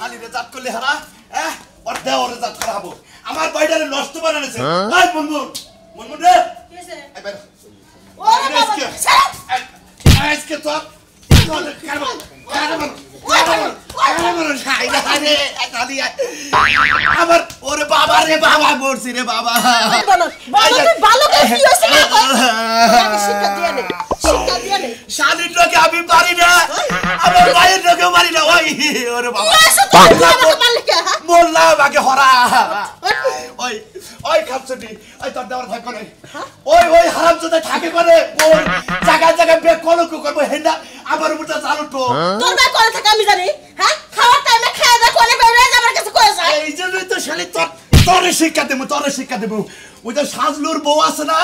শালিরে জাত করলে হারা ওর দেওয়ারে জাত করা হবো আমার বাড়িটারে নষ্ট বানানেছে এই মুনমুন মুনমুন রে কিছে এবার ওরে বাবা আজকে তো আমার ওরে বাবা রে বাবা মরছি রে বাবা শালিটাকে আমি পারি না আমার ভাইয়ের লোকেও পারি না ওই ওরে বাবা বললাম আগে হরা ওই ওই খাচ্ছি ওই তোর দেওয়ার থাকো না ওই ওই হারাম যদি থাকে করে ওই জায়গায় জায়গায় বেক কলঙ্ক করবো হেন্দা আমার উপরটা চালু তো তোর ভাই করে থাকে আমি জানি হ্যাঁ খাওয়ার টাইমে খাওয়া দাওয়া করে বেড়ে আমার কাছে কই যায় এই জন্যই তো শালি তোরে শিক্ষা দেব ওই যে সাজলুর বউ আছে না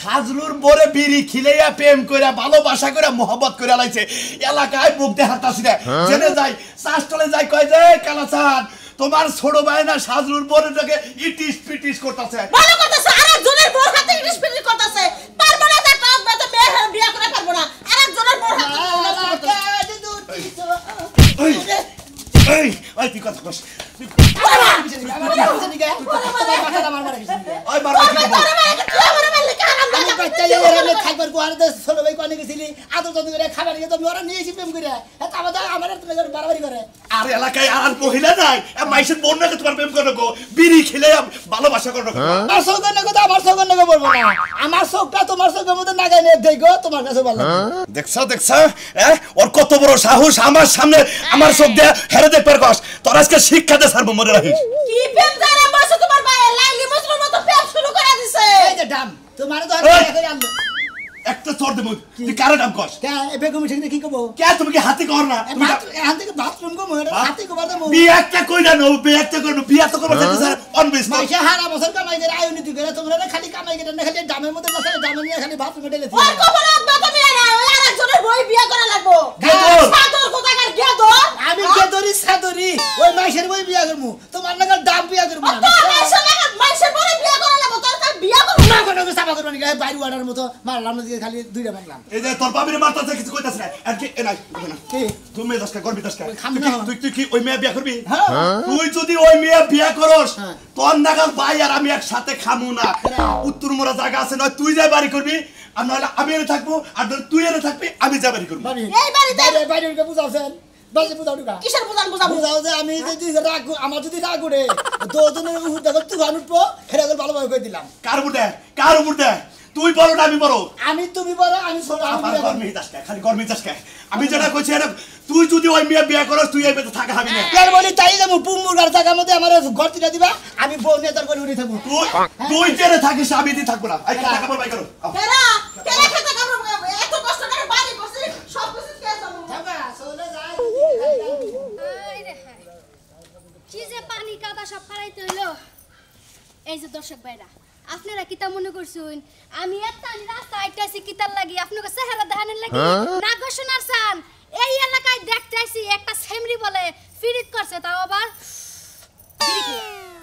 সাজলুর বরে বিড়ি খিলাইয়া প্রেম কইরা ভালোবাসা কইরা মোহব্বত কইরা লাইছে এলাকায় মুখ দেখাতাছি না জেনে যাই চাষতলে যাই কয় যে কালাচাঁদ তোমার ছোট ভাই না সাজলুর বরেটাকে ইটিস পিটিস করতেছে ভালো করতেছে আরেকজনের বউর হাতে ইটিস পিটিস করতেছে পারবো না তা কাজ না তো মেয়ে বিয়া করে পারবো না আরেকজনের বউর হাতে এই ওই তুই কথা কস আর এলাকায় আর মহিলা নাই মাইসের বোন নাকি তোমার প্রেম করো গো বিড়ি খেলে ভালোবাসা করো আমার সৌগন্য কথা আমার সৌগন্য বলবো না আমার চোখটা তোমার চোখের মধ্যে নাগাই নিয়ে দেখো তোমার কাছে ভালো দেখছো ওর কত বড় সাহস আমার সামনে আমার চোখ দিয়ে হেরে দেখবার কস তোর আজকে শিক্ষা দে সারবো মনে রাখিস কি প্রেম জানা বসে তোমার ভাই লাইলি মজনুর মতো প্রেম শুরু করে দিছে এই যে ডাম তোমার তো করে আনলো একটা চোর দেব তুই কারে নাম কস কে বেগম ঠিক কি কব কে তুমি কি হাতে কর না এখান থেকে বাথরুম কো মোর হাতে কো বাদে মো বিয়াটা কইরা নো বিয়াটা করব বিয়া তো করব স্যার অন বেস না পয়সা হারা বছর কামাই করে আয়নি তুই করে তোমরা খালি কামাই করে না খালি দামের মধ্যে বসে দামের নিয়ে খালি বাথরুমে ঢেলেছি ওর খবর রাখবা তুমি না ওই আরেকজনের বই বিয়া করা লাগবো সাদর কোথাকার গেদো আমি গেদরি সাদরি ওই মাইশের বই বিয়া করমু তোমার নাগাল দাম বিয়া করমু না মাইশের বই বিয়া করা লাগবো তোর তা বিয়া করব না কোনো সাবা করব না বাইরে ওয়াটার মতো মারলাম না দিয়ে খালি দুইটা মারলাম এই যে তোর বাবির মারতাছে কিছু কইতাছ না আর কি নাই কি তুমি দশটা করবি দশটা তুই কি ওই মেয়ে বিয়া করবি তুই যদি ওই মেয়ে বিয়া করস তোর নাগাল ভাই আর আমি একসাথে খামু না উত্তর মোরা জায়গা আছে না তুই যাই বাড়ি করবি আর নাহলে আমি এনে থাকবো আর তুই এনে থাকবি আমি যাই বাড়ি করবো এই বাড়িতে বাইরে বুঝাওছেন বাজে বুঝাও ঢুকা কিসের বুঝাও যে আমি যদি রাগ আমার যদি রাগ উঠে দুজনের উপর দেখো তুই গান উঠবো হেরে ভালোভাবে কই দিলাম কার উপর দে তুই বড় না আমি বড় আমি তুমি বড় আমি ছোট আমি গরমি দাসকা খালি গরমি দাসকা আমি যেটা কইছি এটা তুই যদি ওই মেয়ে বিয়া করস তুই এই বেতে থাকা হবি না এর বলি তাই যাবো পুমুরগার জায়গার মধ্যে আমার গর্তিটা দিবা আমি বউ নিয়ে তার করে উঠে থাকবো তুই জেনে থাকিস আমি দি থাকবো না এই টাকা বল বাই করো কেরা খেতে কামড় এত কষ্ট করে বাড়ি করছিস সব কিছু খেয়ে যাবো থাকা চলে যায় আই রে হাই কি যে পানি কাদা সব ফালাইতে হইলো এই যে দর্শক ভাইরা আপনারা কিতা মনে করছুন আমি একটা রাস্তা আইতাছি কিতার লাগি আপনাকে চেহারা দেখানোর লাগি না গো শোনার চান এই এলাকায় দেখতে আইছি একটা সেমরি বলে ফিরিত করছে তাও আবার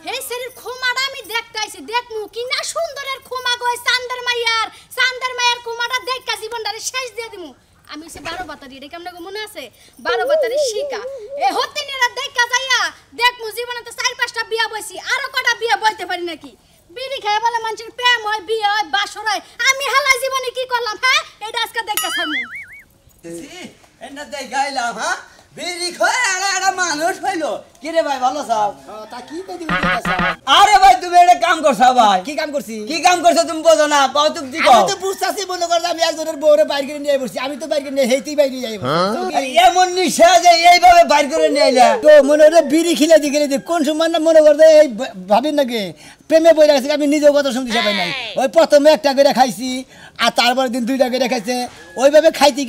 হে শরীর খোমাটা আমি দেখতে আইছি দেখমু কি না সুন্দরের খোমা গয় চান্দের মাইয়ার খোমাটা দেখা জীবনটারে শেষ দিয়ে দিমু আমি সে 12 বাতারি এটা কেমন মনে আছে 12 বাতারি শিকা এ হতিনেরা দেখা যাইয়া দেখমু জীবনে তো 4-5টা বিয়া বইছি আরো কটা বিয়া বইতে পারি নাকি বিড়ি খায় বলে মানুষের প্রেম হয় বিয়ে হয় বাসর হয় আমি হালা জীবনে কি করলাম হ্যাঁ এটা আজকে দেখা ছাড়মু এন্ডা দেখাইলাম হ্যাঁ বিড়ি খায় আরে মানুষ হইলো কি রে ভাই ভালো সাব তা কি কই দিবি আরে ভাই তুমি এটা কাম করছো ভাই কি কাম করছি কি কাম করছো তুমি বোঝো না পাও তুমি দি আমি তো বুঝতাছি মনে করলাম আমি একজনের বউরে বাইরে করে নিয়ে বসছি আমি তো বাইরে নিয়ে হেইতেই বাইরে যাই এমন নিশা যে এইভাবে বাইর করে নিয়ে আইলা তো মনে হলো বিড়ি খিলে দি কোন সময় না মনে করতে এই ভাবিন নাকি প্রেমে বই রাখছি আমি নিজেও কথা শুনতে পাই নাই ওই প্রথমে একটা করে খাইছি আর তারপর দিন 2টা করে খাইছে ওইভাবে খাইতে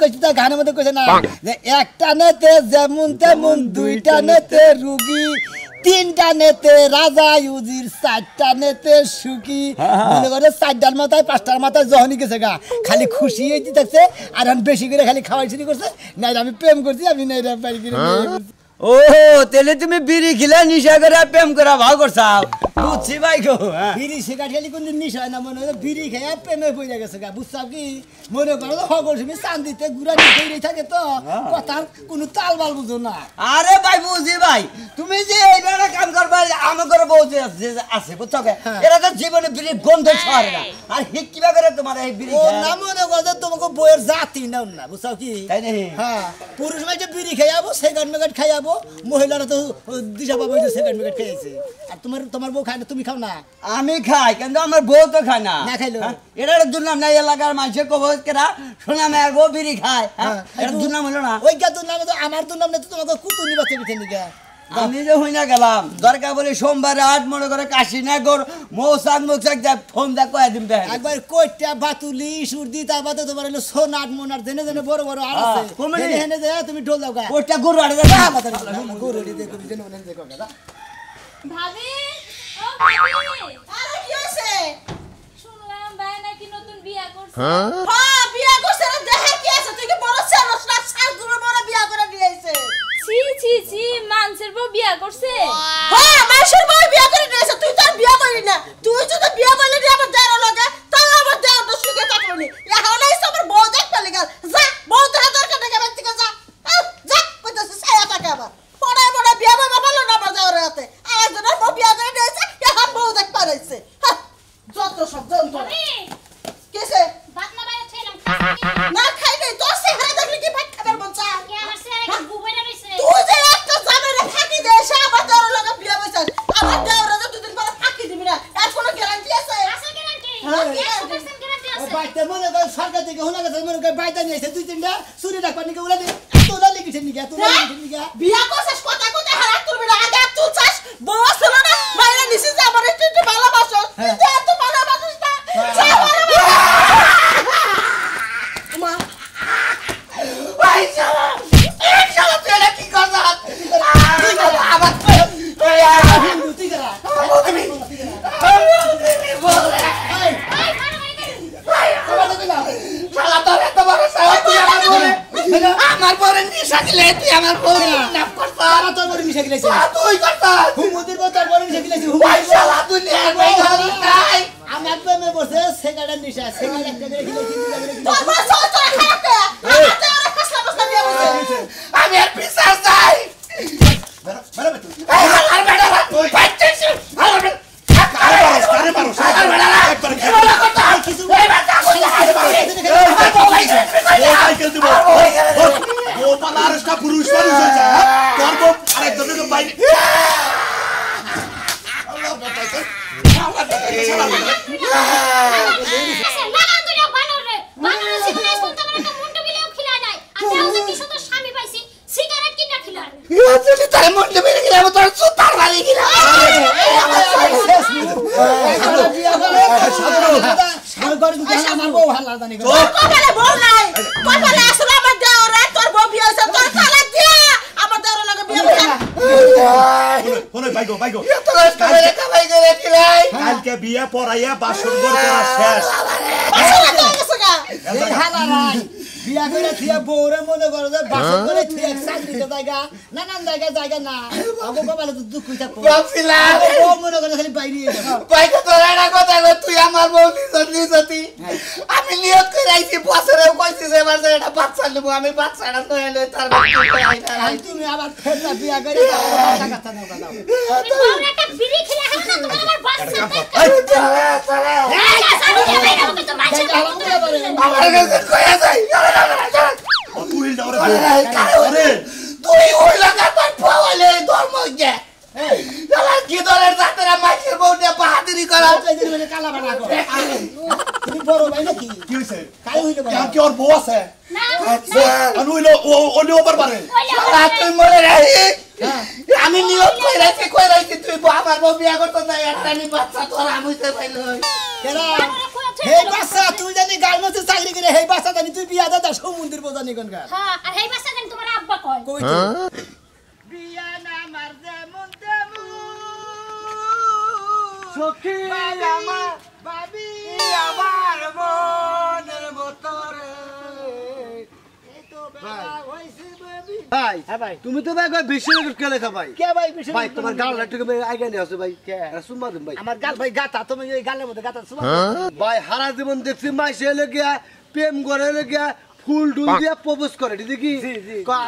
কইছি তার গানের মধ্যে কইছে না যে একটা নেতে যেমন তেমন 2টা নেতে রুগী 3টা নেতে রাজা ইউজির 4টা নেতে সুখী মনে করে 4টার মাথায় 5টার মাথায় যখনই গেছে গা খালি খুশি হইতে থাকছে আর আমি বেশি করে খালি খাওয়াই শুরু করছে না আমি প্রেম করছি আমি না বাড়ি করে ও তেলে তুমি বিড়ি খিলা নিশা করে প্রেম করা ভাও করছাও বুঝছি ভাই গো বিড়ি সিগারেট খেলি কোন নিশা হয় না মনে হয় বিড়ি খেয়ে প্রেমে পড়ে গেছে গা বুঝছাও কি মনে করো তো হগর তুমি চান্দিতে গুড়া নিয়ে থাকে তো কথার কোনো তাল বাল বুঝো না আরে ভাই বুঝি ভাই তুমি যে এইভাবে কাম করবা আমার বউ যে আছে বুঝছো এরা তো জীবনে বিড়ি গন্ধ ছড়ে না আর হিক কিবা করে তোমার এই বিড়ি ও না মনে করো তোমাকে বইয়ের জাতি নাও না বুঝছাও কি তাই নাকি হ্যাঁ পুরুষ মাঝে বিড়ি খাইয়াবো সিগারেট মেগাট খাইয়াবো মহিলারা তো দিশা পাবো সিগারেট মেগাট খেয়েছে আর তোমার বউ খায় না তুমি খাও না আমি খাই কিন্তু আমার বউ তো খায় না না খাইলো এটার দুর্নাম নাই এলাকার মানুষের কব কেরা শোনা মেয়ের বউ বিড়ি খায় এটা দুর্নাম হলো না ওই গা দুর্নাম তো আমার দুর্নাম না তো তোমাকে কুতুনি বাচ্চা পিঠে নিকা আমি যে হই না গেলাম দরকার বলে সোমবার রাত মনে করে কাশীনগর মৌসাক মুখসাক যা ফোন দা কয়ে দিন দেখেন একবার কইটা বাতুলি সুরদি তারপরে তোমার হলো সোনাট মোনাট জেনে জেনে বড় বড় আর আছে কমেডি। হেনে দে তুমি ঢোল দাও গা ওটা গরু আড়ে দে গরু দে তুমি জেনে বলেন দেখো গা ভাবি ও ভাবি আরে কি হইছে শুনলাম ভাই নাকি নতুন বিয়া করছে হ্যাঁ বিয়া করছে না দেখে কি আছে তুই কি বড় ছেলে না সাত দূরে বড় বিয়া করে দিয়ে আইছে ছি ছি ছি মানসের বউ বিয়া করছে হ্যাঁ মাসের বউ বিয়া করে দিয়েছে তুই তো আর বিয়া করলি না তুই যদি বিয়া করলি রে আমার দেওয়ার লগে তাও আমার দেওয়ার তো সুখে থাকলি এখন আইছে আমার বউ দেখতে লাগা যা বউ দেখা দরকার নেই কেন থেকে যা যা কইতাছে ছায়া থাকে আবার পড়ে পড়ে বিয়া বাবা ভালো না আমার দেওয়ার হাতে আর যেন বউ বিয়া করে দিয়েছে এখন বউ দেখ পারাইছে যত সব যন্ত্র ভাবি কিসে ভাত না বাইরে ছিলাম না খাই নাই তোর চেহারা দেখলে কি ভাত খাবার মন চায় কে আমার ছেলে কি গুবাইরা রইছে তুই যে একটা জামাইরে ফাঁকি দেয় সে আমার দেওয়ার লগে বিয়া বইছাস আমার দেওয়ারে যে দুদিন পরে ফাঁকি দিবি না এর কোনো গ্যারান্টি আছে আছে গ্যারান্টি হ্যাঁ, 100% গ্যারান্টি ও আছে বাইতে মনে কর সরকার থেকে হোনা গেছে মনে কর বাইতে নিয়ে এসে দুই তিনটা চুরি রাখবার নিকে উড়া দিয়ে তোলা লিখেছে নিকে তোলা হ্যাঁ? লিখেছে নিকে বিয়া করছিস কথা কথা হারাত তুলবি না আগে তুই চাস বউ ছিল না মাইরা নিছিস যে আমার একটু ভালোবাসো হ্যাঁ। তুই এত ভালোবাসিস না যা ভালোবাসিস মা ভাই শালা এক শালা তুই এটা কি করছ আবার তুই করা শালা তোর এত বড় সাহস তুই আমার পরে নিশা দিলে তুই আমার পরে নাম করছ তারা তোর বড় মিশে গেছে তুই করছ হুমুদের বড় তোর বড় মিশে গেছে ভাই শালা তুই নিয়ে নাই আমি একবার মে বসে সেগাড়ের নিশা সেগাড় একটা করে কিলো তিন করে কিলো তোর বড় সহজ তোর খারাপ কে আমার দেওয়ারে ফাসলা ফাসলা বিয়া বইছে আমি আর পিছার যাই বেরো বেরো তুই এই হালার বেটা বাচ্চাস হালার বেটা আরে মারো একবার খেয়ে কিছু এই বাচ্চা কইলা সাইকেল দিব ও পালারটা পুরুষ মানুষ হইছে তোর বউ আরেকজনের বাইরে আল্লাহ বাঁচাইছে আল্লাহ বাঁচাইছে আছে লাগান দুইটা বানরে বানরে জীবনে শুনতে পারে তো মুন্ডু বিলেও খিলা নাই আর তাও যে কি সুন্দর স্বামী পাইছি সিগারেট কিনা খিলা যদি তার মধ্যে বেরিয়ে গেলে আমি তোর সুতার বাড়ি গেলাম আমার বউ ভালো জানি গো তোর কপালে বউ নাই কপালে আসলে আমার দেওয়ারে তোর বউ বিয়া হইছে তোর তালাক দিয়া আমার দেওয়ারে লগে বিয়া বইছে হলো বাইগো কালকে কালকে বিয়ে পড়াইয়া বাসন ঘর করা শেষ আসলে তো গেছে গা এই হালারাই বিয়া করে থিয়া বউরে মনে করো যে বাসন করে থিয়া চাকরিতে জায়গা নানান জায়গা না আবু কপালে তো দুঃখ থাকবো ভাবছিলাম বউ মনে করে খালি বাইরে যাবো বাইকে তোর একটা কথা কই, তুই আমার বউ নিজতি আমি নিয়ত করে আইছি বছরে কইছি যে এবার যে একটা বাচ্চা নেবো আমি বাচ্চাটা তো এলো তার আর তুমি আবার ফেরনা বিয়া করে টাকা কাটা নাও দাও তুমি বউরে একটা বিড়ি খিলা খাও না তোমার আমার বাচ্চা আমার কাছে কইয়া যাই তুই দাওরে আরে তুই ওই লাগা তোর পাওয়ালে ধর্ম গে কি দলের যাত্রা মাইকের বউ নিয়ে বাহাদুরি করা কালা বানা করো তুমি বড় ভাই নাকি কি হইছে কাই হইলো কেন কি ওর বউ আছে না আনু হইলো ওলি ওভার পারে তুই মরে রাখি আমি নিয়ত কই রাখছি তুই আমার বউ বিয়া করতে যাই একটা নি বাচ্চা তোর আমি তো পাইল কেরা হে বাচ্চা তুই জানি গার্মেন্টসে চাকরি করে হে বাচ্চা জানি তুই বিয়া দাদা সমুদ্রের বোঝানি কোনকার হ্যাঁ আর এই বাচ্চা জানি তোমার আব্বা কয় কই তো বিয়া না মার যেমন তেমন সখী আমার বাবি আমার মনের মতরে এই তো বেলা হইছে বাবি ভাই ভাই হ্যাঁ ভাই। তুমি তো ভাই বিশ্ব রেকর্ড খেলেছো ভাই কে ভাই বেশি ভাই তোমার গাল একটু আগে নিয়ে আসো ভাই সুম্মা দিন ভাই আমার গাল ভাই গাতা তুমি এই গালের মধ্যে গাতা সুমা ভাই হারা জীবন দেখছি মাইসে লগিয়া প্রেম করে লগিয়া ফুল ডুল দিয়া প্রপোজ করে দেখি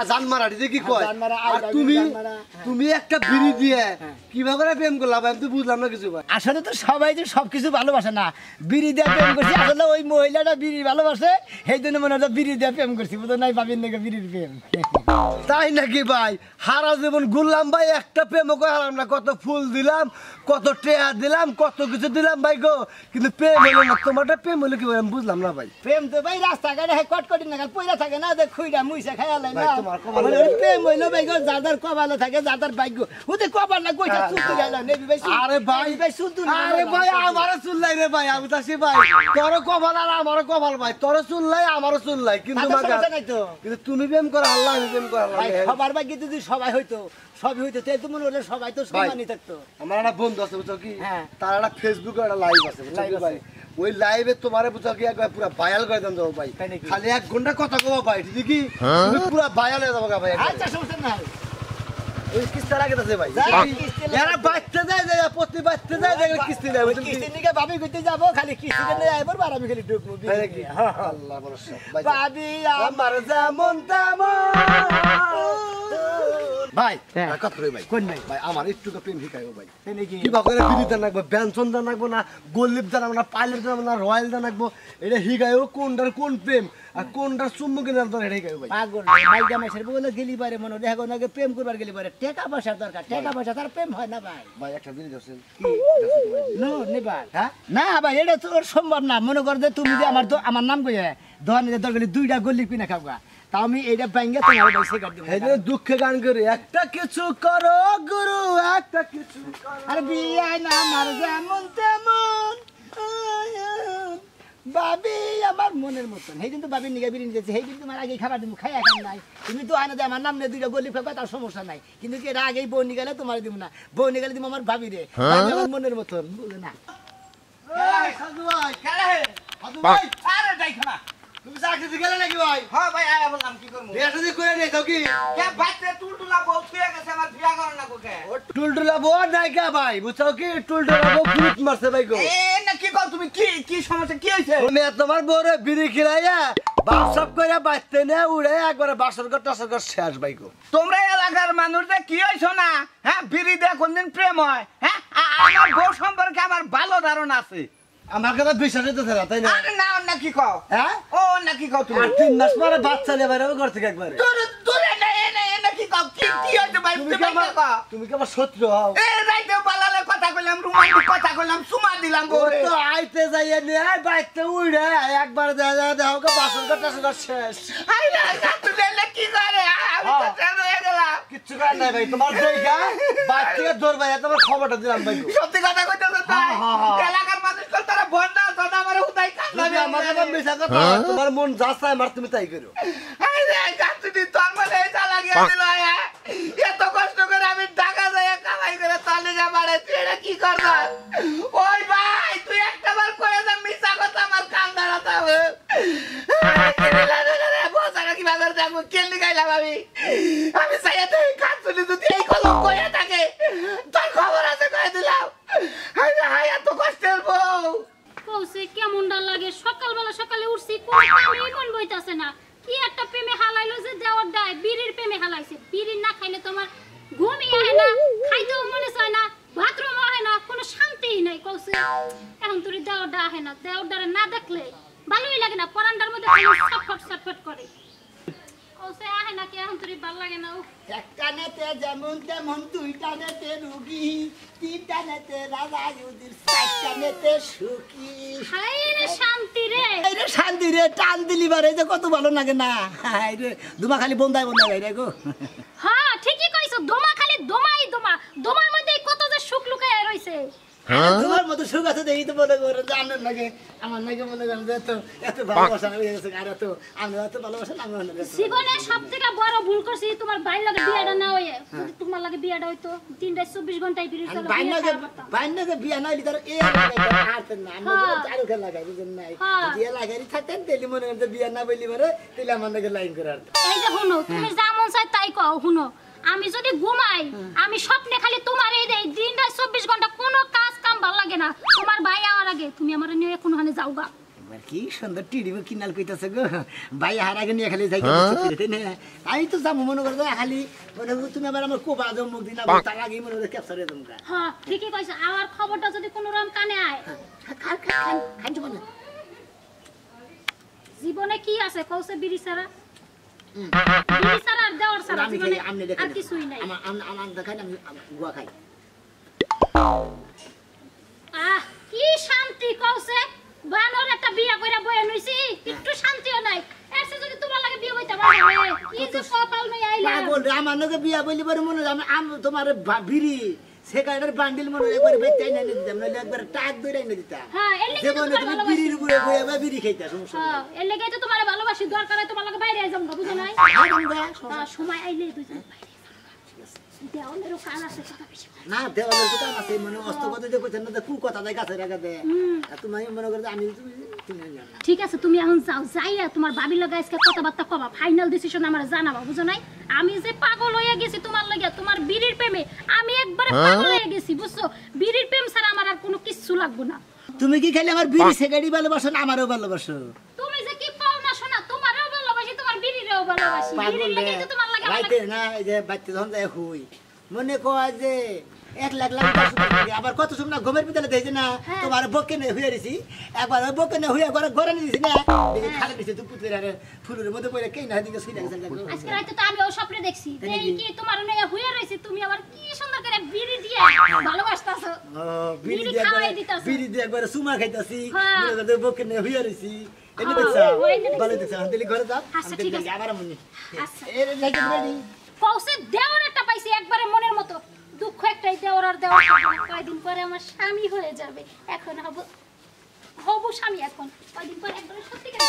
জান মারা দেখি কয় আর তুমি একটা বিড়ি দিয়ে কিভাবে প্রেম করলা ভাই আমি তো বুঝলাম না কিছু ভাই আসলে তো সবাই যে সবকিছু ভালোবাসে না বিড়ি দিয়ে প্রেম করছি আসলে ওই মহিলাটা বিড়ি ভালোবাসে সেই জন্য মনে হয় বিড়ি দিয়ে প্রেম করছি বুঝো নাই ভাবির নাকি বিড়ির প্রেম তাই নাকি ভাই হারা জীবন ঘুরলাম ভাই একটা প্রেমও করালাম না কত ফুল দিলাম কত টেয়া দিলাম কত কিছু দিলাম ভাই গো কিন্তু প্রেম হলো না তোমারটা প্রেম হলো কি ভাই আমি বুঝলাম না ভাই প্রেম তো ভাই রাস্তাঘাটে কটকটি নাগাল পয়লা থাকে না যে খুইরা মুইসা খাইয়া লাই না ভাই, তোমার কপালে- আমার প্রেম হইলো ভাই গো যাদের কপালে থাকে যাদের ভাগ্য ওতে কপাল না কইটা চুলতে গেল নেবি ভাই আরে ভাই ভাই শুনতু আরে ভাই আমারও চুললাই রে ভাই আমি তাসি ভাই তোর কপাল আর আমারও কপাল ভাই তোর চুললাই আমারও চুললাই কিন্তু মাগা নাই তো কিন্তু তুমি প্রেম করো আল্লাহ আমি প্রেম করো আল্লাহ ভাই সবার ভাগ্য যদি সবাই হইতো সবই হইতো তাই তো মনে হলো সবাই তো সমানই থাকতো আমার একটা বন্ধু আছে বুঝছো কি হ্যাঁ। তার একটা ফেসবুকে একটা লাইভ আছে বুঝছো কি Live ভাই ওই লাইভে তোমারে বুঝছো কি একবার পুরো ভাইরাল করে দেন যাবো ভাই তাই নাকি? খালি 1 ঘন্টা কথা কও ভাই ঠিক কি তুমি পুরো ভাইরাল হয়ে যাবো ভাই একবারে। আচ্ছা সমস্যা নাই ওই কিস্তা লাগে আছে ভাই যা, কিস্তি লাগে। এরা বাচ্চা যায় যায় প্রতি বাচ্চা যায় যায় কিস্তি দেয় বুঝছো কি? কিস্তি নিকে ভাবি কইতে যাবো খালি কিস্তি নিয়ে আইবার আর আমি খালি ঢুকবো তাই নাকি? আল্লাহ ভরসা ভাই ভাবি আমার যেমন তেমন ভাই হ্যাঁ। আর কথা কই ভাই কোন নাই ভাই আমার একটু প্রেম শিখাইও ভাই তাই নাকি কি বাকরে বিড়ি দান রাখবো বেনসন দান রাখবো না গোল্লিপ দান রাখবো না পাইলেট দান রাখবো না রয়্যাল দান রাখবো এটা শিখাইও কোনটার কোন প্রেম আর কোনটার চুম্বকের নাম তোর এটা শিখাইও ভাই পাগল ভাই জামাইছের বলে গেলি পারে মনে দেখো নাকি প্রেম করবার গেলি পারে টাকা পয়সার দরকার টাকা পয়সা তার প্রেম হয় না ভাই ভাই একটা বিড়ি দছেন নো নেবার হ্যাঁ না ভাই এটা তো সম্ভব না মনে কর যে তুমি যে আমার নাম কইয়া দোকানে দরকার দুইটা গল্লি কিনা খাওয়া তা আমি এইটা ব্যাঙ্গে তোমার ভাই সেকার দিব এই যে দুঃখে গান করে একটা কিছু করো গুরু একটা কিছু করো আর বিয়াই না আমার যেমন তেমন বাবি আমার মনের মতন সেই কিন্তু বাবির নিগা বিরিয়ে দিয়েছে সেই কিন্তু আমার আগে খাবার দিব খাই এখন নাই তুমি তো আনা দে আমার নাম নিয়ে দুইটা গলি খাবা তার সমস্যা নাই কিন্তু কি এর আগেই বউ নিগালে তোমার দিব না বউ নিগালে দিব আমার ভাবি রে ভাবি আমার মনের মতন বুঝলে না এই সাধু ভাই কেডা হে সাধু ভাই আরে যাইছ না তুমি চাকরি দিতে গেলে নাকি ভাই হ্যাঁ ভাই আয়া বললাম কি করব বিয়া শাদী করে নিয়ে যাও কি কে বাচ্চা টুলটুলা বউ ছুঁয়ে গেছে আমার বিয়া করে না কোকে টুলটুলা বউ নাই কা ভাই বুঝছো কি টুলটুলা বউ ফুট মারছে ভাই গো এ না কি কও তুমি কি কি সমস্যা কি হইছে তুমি তোমার বউরে বিড়ি খিলাইয়া বাপ সব করে বাইতে নে উড়ে একবারে বাসর ঘর টাসর ঘর শেষ ভাই গো তোমরা এলাকার মানুষদের কি হইছো না হ্যাঁ বিড়ি দিয়ে কোনদিন প্রেম হয় হ্যাঁ আমার বউ সম্পর্কে আমার ভালো ধারণা আছে আমার কথা বিশ্বাস হইতেছে না তাই না আরে না না কি কও হ্যাঁ ও না কি কও তুমি আর 3 মাস পরে বাচ্চা নিয়ে বাইরে ঘর থেকে একবারে দূরে দূরে না না কি কও কি কি হইছে ভাই তুমি তুমি কি আমার কও তুমি কি আমার শত্রু হও এ রাইতে বালালে কথা কইলাম রোমান্টিক কথা কইলাম সুমা দিলাম ও বউরে তো আইতে যাইয়ে নিয়ে বাইতে উড়ে একবার দেখো কে বাসর ঘর টাসর ঘর শেষ আই না তুই লে কি করে আমি তো টের হয়ে গেলাম কিচ্ছু করার নাই ভাই তোমার দেখা বাচ্চা থেকে দৌড় ভাই তোমার খবরটা দিলাম ভাই গো সত্যি কথা কইতেছ তাই এলাকার মানুষ কল তারা বন্ডা সদা আমারে উদাই তুমি কান্দাবে আমার কথা মিছা কথা তোমার মন যা চায় মার তুমি তাই করো আই রে কাতুনি তোর মনে এটা লাগিয়ে দিল আয়া এত কষ্ট করে আমি টাকা যায় কামাই করে তালে যা মারে তুই এটা কি করছস ওই ভাই তুই একটাবার কয়ে দে মিছা কথা আমার কান দাঁড়াতে হবে বসারা কি বাজার যাবো কেলি গাইলাম আমি চাইতে কাতুনি যদি এই কলম কয়ে থাকে তোর খবর আছে কয়ে দিলাম হাই রে হাই এত কষ্টের বউ কৌছে কেমনটা লাগে সকালবেলা সকালে উঠছি কোন কামেই মন বইতাছে না কি একটা প্রেমে হালাইলো যে দেওয়ার দায় বিড়ির প্রেমে হালাইছে বিড়ি না খাইলে তোমার ঘুমই হয় না খাইতেও মনে চায় না বাথরুম হয় না কোনো শান্তিই নাই কৌছে এখন তোর দেওয়ার দা হয় না দেওয়ার দ্বারা না দেখলে ভালোই লাগে না পরান্ডার মধ্যে ছটফট ছটফট করে কৌছে আহে না কি এখন তোর ভালো লাগে না একটা নেতে যেমন তেমন দুইটা নেতে রুগী তিনটা নেতে রাজা ইউদির চারটা নেতে সুখী হাই রে শান্তি রে এই রে শান্তি রে টান দিলি বারে যে কত ভালো লাগে না হাই রে দুমা খালি বন্দায় বন্দায় রে গো হ্যাঁ ঠিকই কইছো দোমা খালি দোমাই দোমা দোমার মধ্যে কত যে সুখ লুকায় রইছে তোমার মতো সুখ আছে দেখি তো মনে করে জানেন নাকি আমার নাকি মনে করেন যে এত ভালোবাসা হয়ে গেছে আর এত আমি এত ভালোবাসা আমি জীবনে সবথেকে বড় ভুল করছি তোমার ভাই লাগে বিয়েটা না হয়ে যদি তোমার লাগে লাগে বিয়াটা হইতো 3-24 ঘন্টায় বিড়ি চলে বাইনাকে বিয়া নাইলি তার এই হাতেন না আমরা চারু খেলা লাগাই বুঝেন নাই বিয়া লাগাই থাকতেন তেলি মনে করতে বিয়া না বলি মানে তেলে আমাদেরকে লাইন করে আর এই যে শুনো তুমি যা মন চাই তাই কও শুনো আমি যদি ঘুমাই আমি স্বপ্নে খালি তোমার এই দেই দিনটা 24 ঘন্টা কোনো কাজ কাম ভালো লাগে না তোমার ভাই আওয়ার আগে তুমি আমার নিয়ে কোনখানে যাওগা কি সুন্দর টিডিও কিনাল কইতাছে গো ভাই হার আগে নিয়ে খালি যাই আমি তো যাবো মনে করো খালি মনে তুমি আবার আমার কোবা যাও মুখ দিন তার আগে মনে করে ক্যাপচারে তোমরা হ্যাঁ ঠিকই কইছ আমার খবরটা যদি কোনো রকম কানে আয় খান জীবনে জীবনে কি আছে কওছে বিড়ি ছাড়া বিড়ি ছাড়া আর দেওয়ার ছাড়া জীবনে আর কিছুই নাই আমার দেখাই আমি গুয়া খাই কি শান্তি কওছে বানর একটা বিয়া কইরা বয়ে নইছি একটু শান্তিও নাই এসে যদি তোমার লাগে বিয়া হইতা পারে কি যে কপাল নাই আইলা পাগল আমার লগে বিয়া বলি বড় মনে আমি তোমার বিড়ি সেকাইটার বান্ডিল মনে একবার বেচাই না দিতাম নইলে একবার টাক ধরে এনে দিতাম হ্যাঁ এর লাগি যেমন তুমি বিড়ির উপরে বইয়া বিড়ি খাইতা সমস্যা হ্যাঁ এর লাগি তো তোমার ভালোবাসি দরকার হয় তোমার লাগে বাইরে যাম না বুঝো নাই সময় আইলে দুইজন বাইরে দেওয়ালেরও কান আছে কথা বেশি না দেওয়ালের দোকান আছে মানে অস্ত কথা যে কইছেন না কু কথা দেয় গাছে রাখা দেয় তুমি মনে করো আমি তুমি জানো ঠিক আছে তুমি এখন যাও যাইয়া তোমার ভাবি লাগা আজকে কথাবার্তা কবা ফাইনাল ডিসিশন আমার জানাবা বুঝো নাই আমি যে পাগল হইয়া গেছি তোমার লাগা তোমার বিড়ির প্রেমে আমি একবারে পাগল হয়ে গেছি বুঝছো বিড়ির প্রেম ছাড়া আমার আর কোনো কিছু লাগবে না তুমি কি খালি আমার বিড়ি সেগাড়ি ভালোবাসো না আমারও ভালোবাসো তুমি যে কি পাও না শোনা তোমারও ভালোবাসি তোমার বিড়িরও ভালোবাসি বিড়ির লাগা তো তোমার লাগা রাইতে না এই যে বাচ্চা যখন যায় হই মনে কয় যে 1 লাখ লাখ আবার কত সময় ঘুমের ভিতরে দেখছি না তোমার বকে নে হইয়া দিছি একবার ওই বকে নে হইয়া ঘরে নিয়ে দিছি না দেখি খালি দিছে তুই পুত্রের ফুলের মধ্যে পড়ে কেই না দিকে শুই লাগছে আজকে রাতে তো আমি ও স্বপ্নে দেখছি এই কি তোমার নয়া হইয়া রইছে তুমি আবার কি সুন্দর করে বিড়ি দিয়ে ভালোবাসতাছো বিড়ি দিয়ে একবার সুমা খাইতাছি মনে করে বকে নে হইয়া রইছি এনে দেখছ ভালো দেখছ দিলি ঘরে যাও আচ্ছা ঠিক আছে আবার মনে আচ্ছা এর লাইক রেডি কৌশে দেওয়ার একটা পাইছি একবারে মনের মতো দুঃখ একটাই দেওয়ার আর দেওয়ার কয়দিন পরে আমার স্বামী হয়ে যাবে এখন হবু স্বামী এখন কয়দিন পরে একবারে সত্যি করে